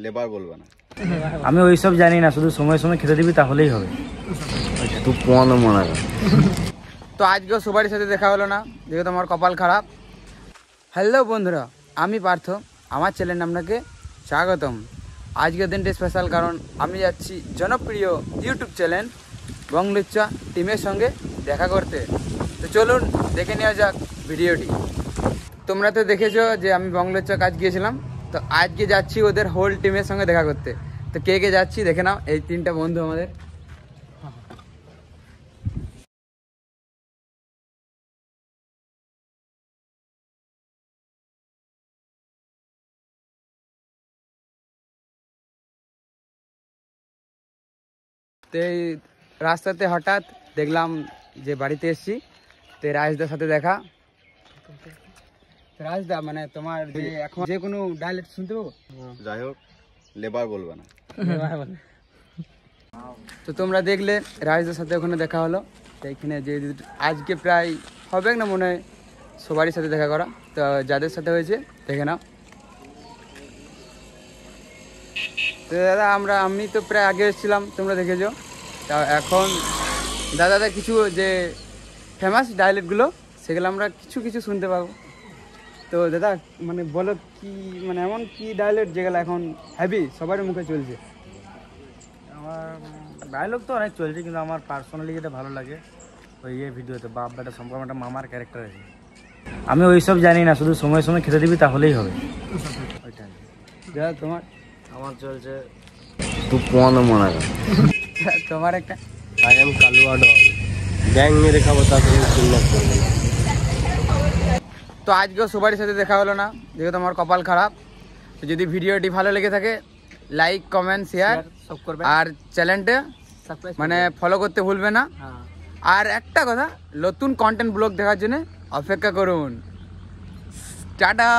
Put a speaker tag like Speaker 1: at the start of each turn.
Speaker 1: Labour বলবে না।
Speaker 2: আমি ওইসব জানি না, শুধু সময় সময় খেতে দিবি তাহলেই হবে।
Speaker 1: তুই কোন মনে
Speaker 3: তো আজকেও সবারই সাথে দেখা হলো না, যেহেতু আমার কপাল খারাপ। হ্যালো বন্ধুরা, আমি পার্থ, আমার চ্যানেল আপনাকে স্বাগতম। আজকের দিনটি স্পেশাল, কারণ আমি যাচ্ছি জনপ্রিয় ইউটিউব চ্যানেল বংলুচ্চা টিমের সঙ্গে দেখা করতে। তো চলুন দেখে নেওয়া যাক ভিডিওটি। তোমরা তো দেখেছো যে আমি বংলুচ্চা কাজ গিয়েছিলাম, তো আজকে যাচ্ছি ওদের হোল টিমের সঙ্গে দেখা করতে। তো কে কে যাচ্ছি দেখে নাও, এই তিনটা বন্ধু আমাদের। তো এই রাস্তাতে হঠাৎ দেখলাম যে বাড়িতে এসছি, তো রাজদার সাথে দেখা। রাজদা, মানে তোমার যে এখন যে কোনো ডায়লগ শুনতে পাবো?
Speaker 1: যাই হোক, লেবার বলবে না।
Speaker 3: তো তোমরা দেখলে রাজদার সাথে ওখানে দেখা হলো। তো এখানে যে আজকে প্রায় হবে না মনে হয় সবারই সাথে দেখা করা, তো যাদের সাথে হয়েছে দেখে নাও। তো দাদা আমি তো প্রায় আগে এসেছিলাম, তোমরা দেখেছো। তা এখন দাদা কিছু যে ফেমাস ডায়লগগুলো সেগুলো আমরা কিছু কিছু শুনতে পাবো। তো দাদা মানে বলো কি, মানে এমন কি ডায়লগ যেগুলো এখন হ্যাভি সবার মুখে চলছে?
Speaker 2: আমার ডায়লগ তো অনেক চলছে, কিন্তু আমার পার্সোনালি যেটা ভালো লাগে ওই ভিডিওতে বাপ বেটা সম্পর্কে একটা মামার ক্যারেক্টার আছে। আমি ওইসব জানি না, শুধু সময় সময় খেতে দিবি তাহলেই হবে। ওইটাই
Speaker 3: দাদা তোমার?
Speaker 2: আমার চলছে
Speaker 1: তুই কোন মনে
Speaker 3: তোমার একটা
Speaker 2: আই এম কালুয়া ডগ, ব্যাং মেরে খাবো তাতে চিন্তা করবে না।
Speaker 3: তো আজকেও সবারই সাথে দেখা হলো না, যেহেতু আমার কপাল খারাপ। তো যদি ভিডিওটি ভালো লেগে থাকে লাইক কমেন্ট শেয়ার
Speaker 2: সব করবে,
Speaker 3: আর চ্যানেলটা মানে ফলো করতে ভুলবে না। আর একটা কথা, নতুন কন্টেন্ট ব্লগ দেখার জন্য অপেক্ষা করুন। টাটা।